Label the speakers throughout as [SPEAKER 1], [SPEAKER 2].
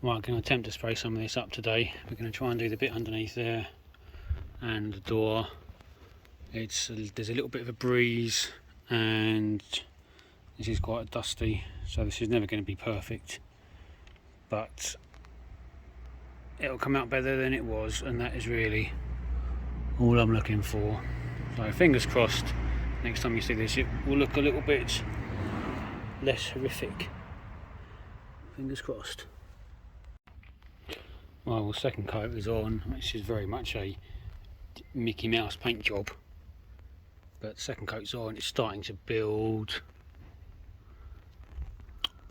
[SPEAKER 1] Right, I'm going to attempt to spray some of this up today. We're going to try and do the bit underneath there and the door. There's a little bit of a breeze and this is quite dusty, so this is never going to be perfect, but it'll come out better than it was, and that is really all I'm looking for. So fingers crossed, next time you see this it will look a little bit less horrific. Fingers crossed. Well, the second coat is on, which is very much a Mickey Mouse paint job, but the second coat's on, it's starting to build.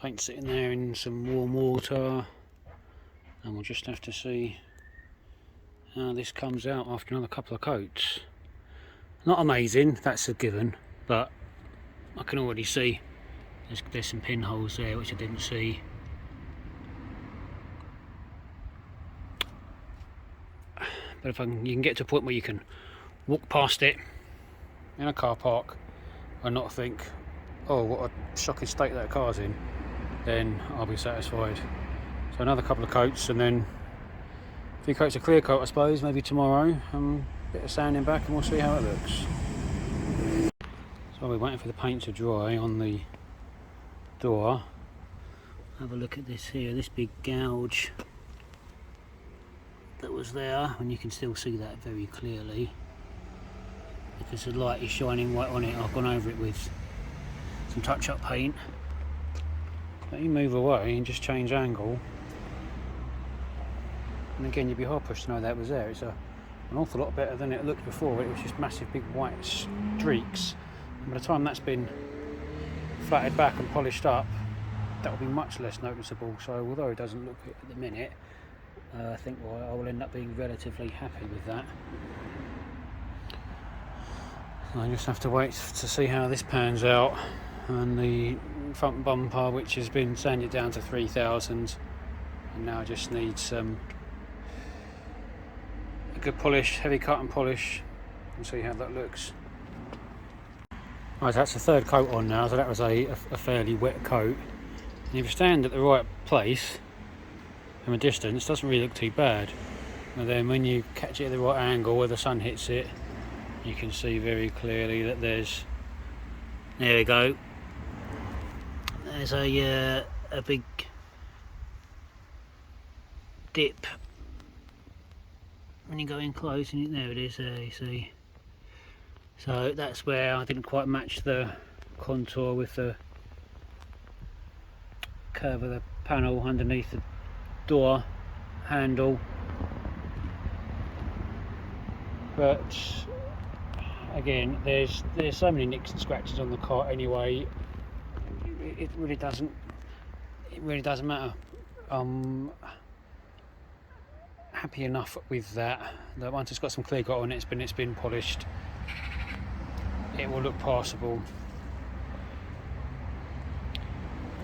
[SPEAKER 1] Paint sitting there in some warm water, and we'll just have to see how this comes out after another couple of coats. Not amazing, that's a given, but I can already see there's some pinholes there which I didn't see. But if you can get to a point where you can walk past it in a car park and not think, oh, what a shocking state that car's in, then I'll be satisfied. So another couple of coats, and then a few coats of clear coat I suppose, maybe tomorrow, and a bit of sanding back, and we'll see how it looks. So we're waiting for the paint to dry on the door. Have a look at this here, this big gouge that was there, and you can still see that very clearly because the light is shining right on it. I've gone over it with some touch-up paint. But you move away and just change angle, and again you'd be hard pushed to know that was there. It's an awful lot better than it looked before. It was just massive big white streaks, and by the time that's been flatted back and polished up, that will be much less noticeable. So although it doesn't look it at the minute, I think I will end up being relatively happy with that. I just have to wait to see how this pans out, and the front bumper, which has been sanded down to 3000, and now just needs a good polish, heavy cut and polish, and see how that looks. Right, so that's the third coat on now, so that was a fairly wet coat, and if you stand at the right place from a distance, it doesn't really look too bad, and then when you catch it at the right angle where the sun hits it, you can see very clearly that there we go, there's a big dip when you go in close, and there it is there, you see. So that's where I didn't quite match the contour with the curve of the panel underneath the door handle, but again there's so many nicks and scratches on the car anyway, it really doesn't matter. I'm happy enough with that once it's got some clear coat on it, it's been polished, it will look passable.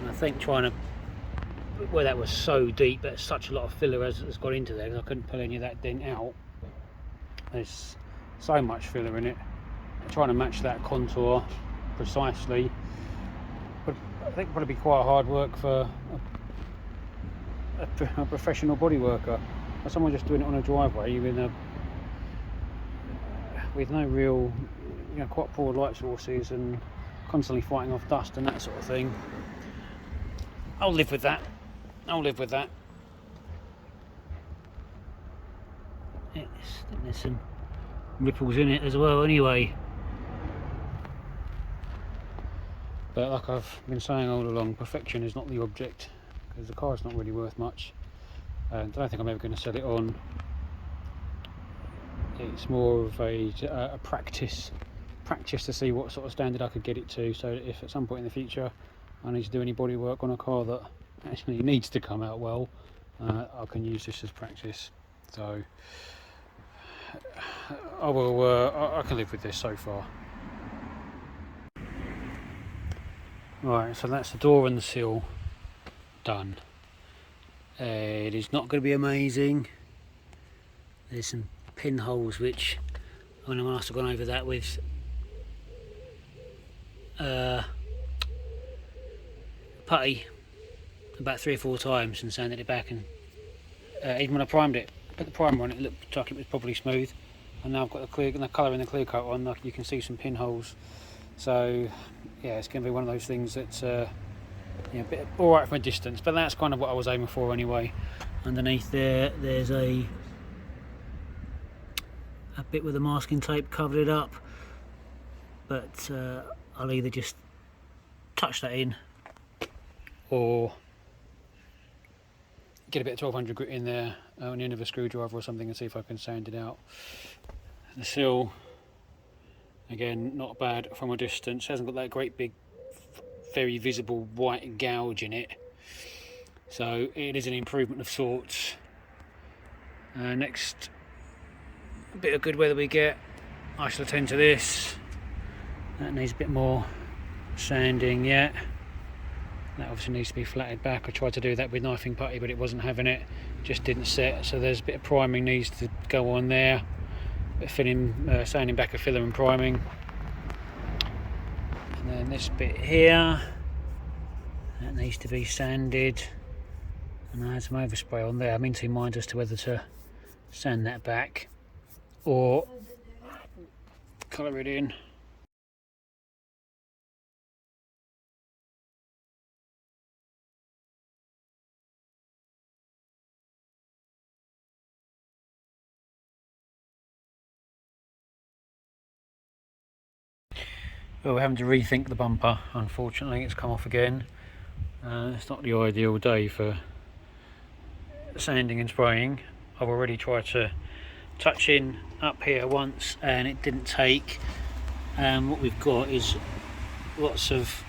[SPEAKER 1] And I think trying to, where that was so deep, that such a lot of filler has got into there, because I couldn't pull any of that dent out. There's so much filler in it. Trying to match that contour precisely, but I think probably be quite hard work for a professional body worker, or someone just doing it on a driveway with no real, quite poor light sources and constantly fighting off dust and that sort of thing. I'll live with that. There's some ripples in it as well anyway. But like I've been saying all along, perfection is not the object, because the car's not really worth much, and I don't think I'm ever going to sell it on. It's more of a practice to see what sort of standard I could get it to, so that if at some point in the future I need to do any body work on a car that actually needs to come out well, I can use this as practice. So I can live with this so far. Right, so that's the door and the sill done. It is not going to be amazing. There's some pinholes which I must have gone over that with putty about 3 or 4 times and sanded it back, and even when I primed it, put the primer on, it looked like it was probably smooth. And now I've got the colour in the clear coat on, you can see some pinholes. So yeah, it's going to be one of those things that's a bit alright from a distance, but that's kind of what I was aiming for anyway. Underneath there's a bit with the masking tape covered it up, but I'll either just touch that in or get a bit of 1200 grit in there on the end of a screwdriver or something and see if I can sand it out. The sill, again, not bad from a distance. Hasn't got that great big, very visible white gouge in it, so it is an improvement of sorts. Next bit of good weather we get, I shall attend to this. That needs a bit more sanding yet. That obviously needs to be flatted back. I tried to do that with knifing putty, but it wasn't having it, just didn't set. So there's a bit of priming needs to go on there. A bit of filling, sanding back a filler and priming. And then this bit here, that needs to be sanded. And I had some overspray on there. I'm in 2 minds as to whether to sand that back or colour it in. Well, we're having to rethink the bumper, unfortunately. It's come off again. It's not the ideal day for sanding and spraying. I've already tried to touch in up here once and it didn't take. What we've got is lots of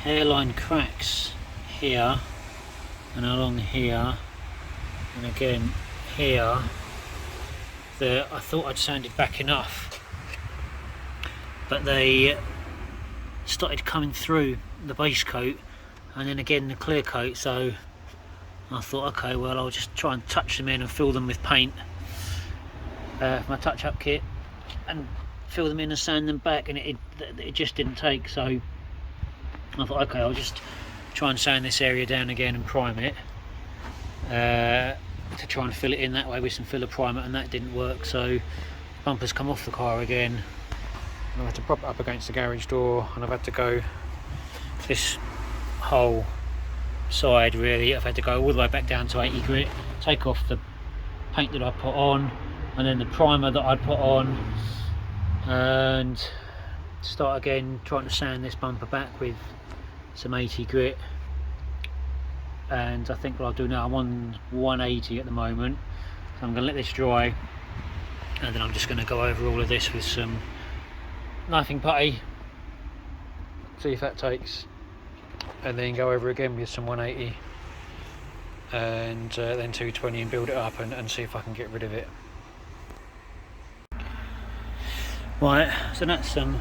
[SPEAKER 1] hairline cracks here and along here, and again here. I thought I'd sanded back enough, but they started coming through the base coat and then again the clear coat, so I thought, okay, well, I'll just try and touch them in and fill them with paint, my touch-up kit, and fill them in and sand them back, and it just didn't take. So I thought, okay, I'll just try and sand this area down again and prime it, to try and fill it in that way with some filler primer, and that didn't work. So bumper's come off the car again. I've had to prop it up against the garage door, and I've had to go this whole side, really. I've had to go all the way back down to 80 grit, take off the paint that I put on and then the primer that I'd put on, and start again trying to sand this bumper back with some 80 grit. And I think what I'll do now, I'm on 180 at the moment, so I'm going to let this dry, and then I'm just going to go over all of this with some knifing putty, see if that takes, and then go over again with some 180 and then 220 and build it up and see if I can get rid of it. Right, so that's some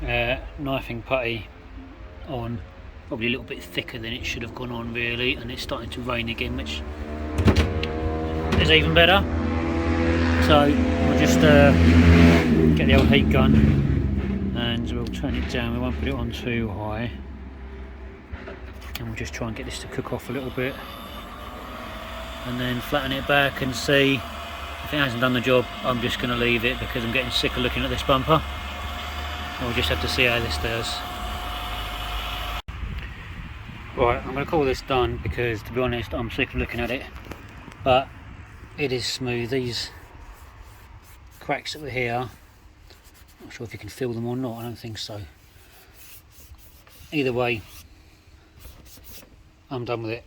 [SPEAKER 1] knifing putty on, probably a little bit thicker than it should have gone on really, and it's starting to rain again, which is even better. So we'll just get the old heat gun and we'll turn it down. We won't put it on too high, and we'll just try and get this to cook off a little bit, and then flatten it back and see. If it hasn't done the job, I'm just going to leave it because I'm getting sick of looking at this bumper. We'll just have to see how this does. Right, I'm going to call this done because, to be honest, I'm sick of looking at it, but it is smooth. These cracks that were here, not sure if you can feel them or not, I don't think so. Either way, I'm done with it.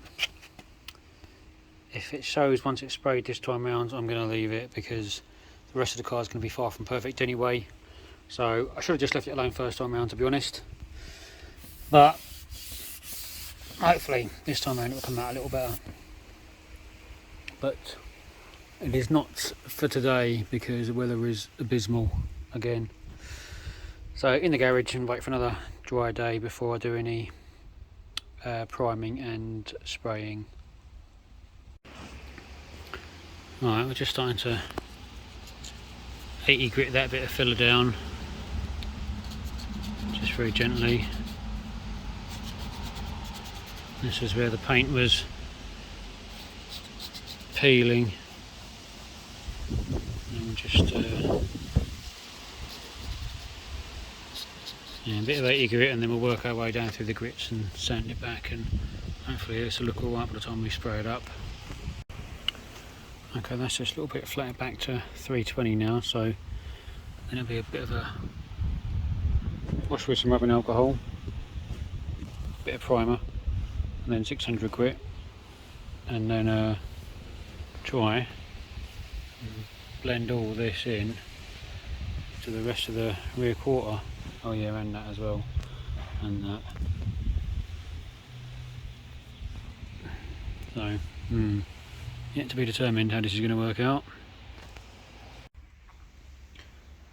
[SPEAKER 1] If it shows once it's sprayed this time round, I'm going to leave it because the rest of the car is going to be far from perfect anyway. So I should have just left it alone first time round, to be honest, but hopefully this time round it will come out a little better. But it is not for today because the weather is abysmal again. So in the garage and wait for another dry day before I do any priming and spraying. Right, we're just starting to 80 grit that bit of filler down, just very gently. This is where the paint was peeling. And we'll just a bit of 80 grit, and then we'll work our way down through the grits and sand it back, and hopefully this will look alright by the time we spray it up. Okay, that's just a little bit flatter back to 320 now, so then it'll be a bit of a wash with some rubbing alcohol, bit of primer, and then 600 grit, and then try and blend all this in to the rest of the rear quarter. Oh yeah, and that as well, and that. So, yet to be determined how this is going to work out.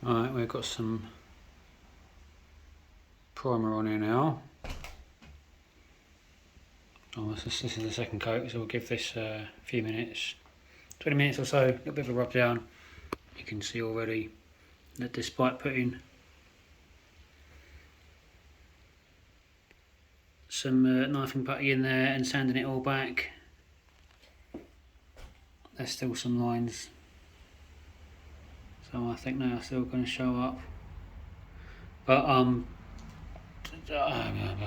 [SPEAKER 1] Alright, we've got some primer on here now. Oh, this is the second coat, so we'll give this a few minutes, 20 minutes or so, a little bit of a rub down. You can see already that despite putting some knife and putty in there and sanding it all back, there's still some lines, so I think they are still going to show up. But I'm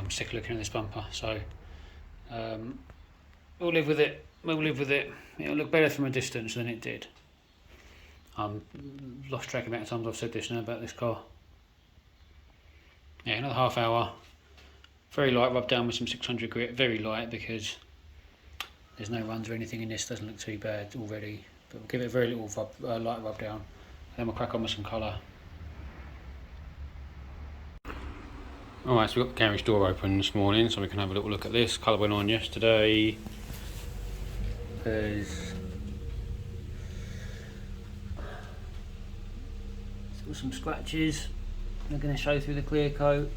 [SPEAKER 1] sick of looking at this bumper, so we'll live with it. We'll live with it. It'll look better from a distance than it did. Lost track of the amount of times I've said this now about this car. Yeah, another half hour. Very light rub down with some 600 grit. Very light because there's no runs or anything in this. Doesn't look too bad already. But we'll give it a very little light rub down. And then we'll crack on with some colour. Alright, so we've got the garage door open this morning, so we can have a little look at this. Colour went on yesterday. There's still some scratches. They're going to show through the clear coat.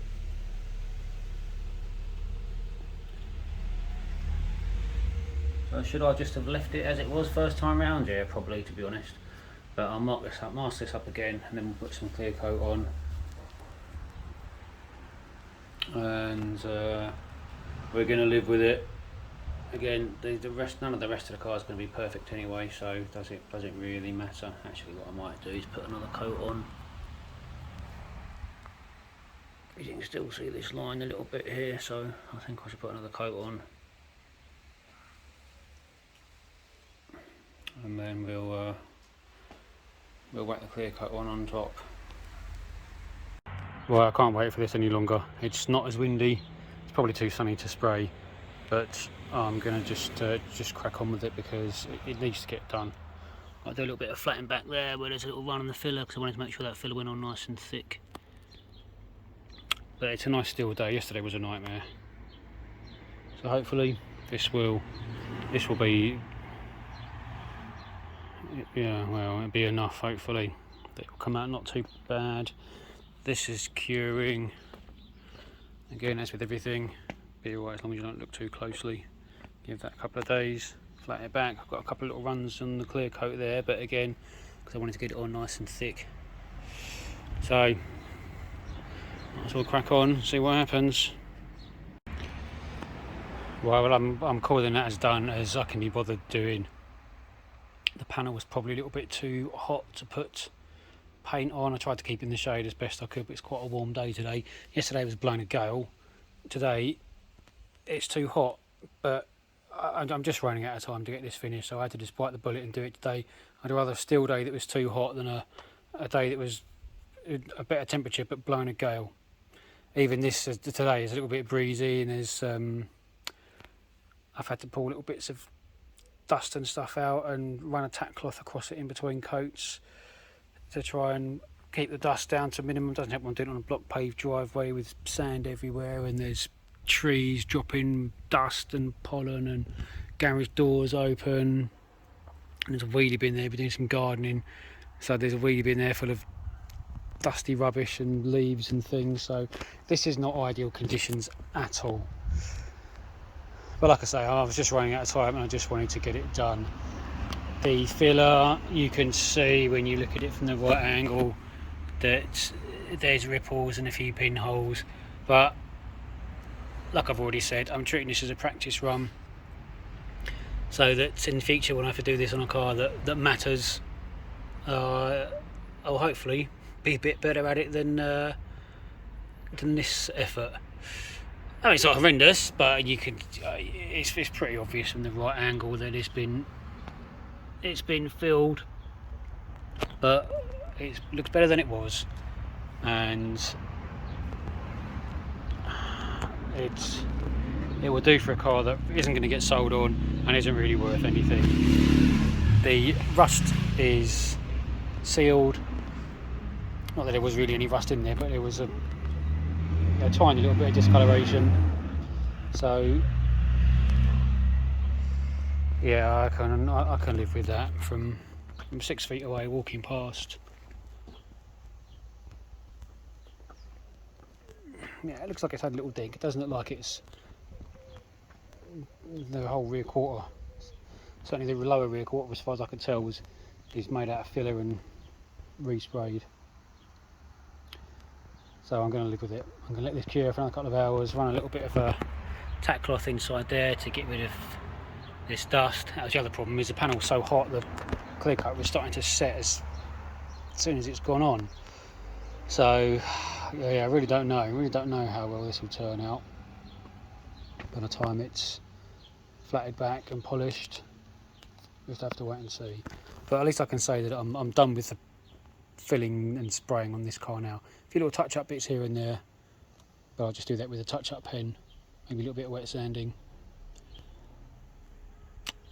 [SPEAKER 1] So should I just have left it as it was first time round? Yeah, probably, to be honest. But I'll mask this up again, and then we'll put some clear coat on. And we're going to live with it. Again, none of the rest of the car is going to be perfect anyway, so doesn't really matter. Actually, what I might do is put another coat on. You can still see this line a little bit here, so I think I should put another coat on. And then we'll whack the clear coat on top. Well, I can't wait for this any longer. It's not as windy. It's probably too sunny to spray, but I'm gonna just crack on with it because it needs to get done. I'll do a little bit of flattening back there where there's a little run on the filler because I wanted to make sure that filler went on nice and thick. But it's a nice still day. Yesterday was a nightmare. So hopefully this will be, yeah, well, it'll be enough. Hopefully it will come out not too bad. This is curing. Again, as with everything, be alright as long as you don't look too closely. Give that a couple of days, flatten it back. I've got a couple of little runs on the clear coat there, but again, because I wanted to get it on nice and thick. So, might as well crack on, see what happens. Well, I'm calling that as done as I can be bothered doing. The panel was probably a little bit too hot to put paint on. I tried to keep in the shade as best I could, but it's quite a warm day today. Yesterday was blowing a gale. Today it's too hot, but I'm just running out of time to get this finished, so I had to just bite the bullet and do it today. I'd rather a still day that was too hot than a day that was a better temperature but blowing a gale. Even this today is a little bit breezy, and there's I've had to pull little bits of dust and stuff out and run a tack cloth across it in between coats to try and keep the dust down to a minimum. Doesn't help when I'm doing it on a block paved driveway with sand everywhere, and there's trees dropping dust and pollen, and garage doors open, and there's a wheelie bin there. We're doing some gardening, so there's a wheelie bin there full of dusty rubbish and leaves and things. So this is not ideal conditions at all. But like I say, I was just running out of time and I just wanted to get it done. The filler, you can see when you look at it from the right angle that there's ripples and a few pinholes, but like I've already said, I'm treating this as a practice run, so that in the future when I have to do this on a car that matters, I'll hopefully be a bit better at it than this effort. I mean, it's not horrendous, but you could. It's pretty obvious from the right angle that it's been filled, but it looks better than it was, and it will do for a car that isn't going to get sold on and isn't really worth anything. The rust is sealed. Not that there was really any rust in there, but there was a tiny little bit of discoloration. So yeah, I can live with that from 6 feet away walking past. Yeah, it looks like it's had a little dig. It doesn't look like it's the whole rear quarter. Certainly the lower rear quarter, as far as I can tell, is made out of filler and resprayed. So I'm going to live with it. I'm going to let this cure for another couple of hours, run a little bit of a tack cloth inside there to get rid of this dust. That was the other problem, is the panel's so hot the clear coat was starting to set as soon as it's gone on. So yeah, I really don't know. I really don't know how well this will turn out by the time it's flatted back and polished. We'll just have to wait and see. But at least I can say that I'm done with the filling and spraying on this car now. A few little touch-up bits here and there, but I'll just do that with a touch-up pen, maybe a little bit of wet sanding.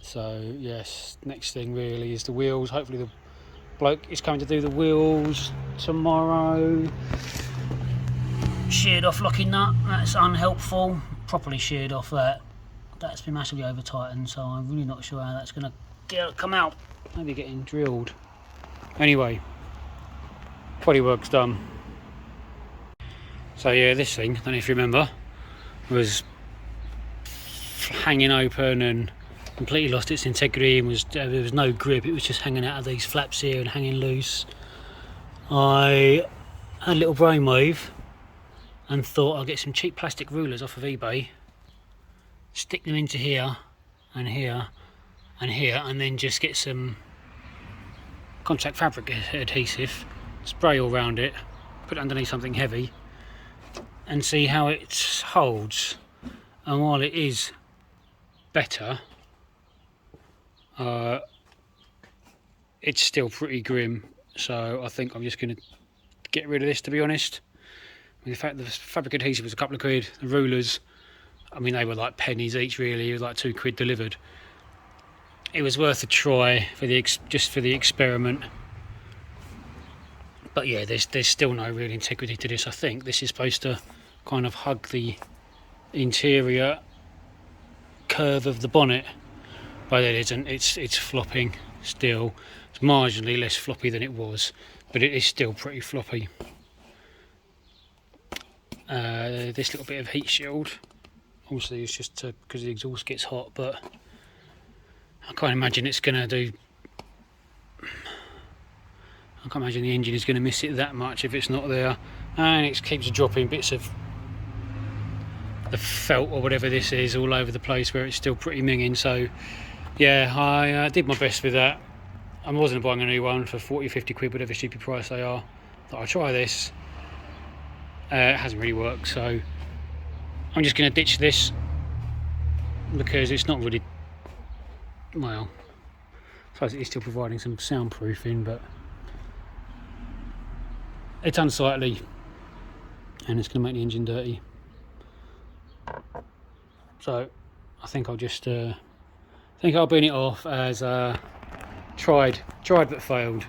[SPEAKER 1] So yes, next thing really is the wheels. Hopefully the bloke is coming to do the wheels tomorrow. Sheared off locking nut, that's unhelpful. Properly sheared off that. That's been massively over tightened, so I'm really not sure how that's going to come out. Maybe getting drilled. Anyway, bodywork's done. So yeah, this thing, I don't know if you remember, was hanging open and completely lost its integrity, and there was no grip. It was just hanging out of these flaps here and hanging loose. I had a little brainwave and thought I'll get some cheap plastic rulers off of eBay, stick them into here and here and here, and then just get some contact fabric adhesive, spray all around it, put it underneath something heavy and see how it holds. And while it is better, it's still pretty grim, so I think I'm just going to get rid of this, to be honest. I mean, the fact the fabric adhesive was a couple of quid, the rulers, I mean, they were like pennies each really. It was like £2 delivered. It was worth a try for just for the experiment. But yeah, there's still no real integrity to this. I think this is supposed to kind of hug the interior curve of the bonnet, but it isn't. It's flopping still. It's marginally less floppy than it was, but it is still pretty floppy. This little bit of heat shield, obviously, is just because the exhaust gets hot, but I can't imagine it's going to do. I can't imagine the engine is going to miss it that much if it's not there. And it keeps dropping bits of the felt or whatever this is all over the place where it's still pretty minging. So yeah, I did my best with that. I wasn't buying a new one for 40 or 50 quid, whatever stupid price they are. Thought I'll try this. It hasn't really worked, so I'm just going to ditch this because it's not really, well, I suppose it is still providing some soundproofing, but it's unsightly and it's going to make the engine dirty. So I think I'll just I'll bin it off as tried but failed.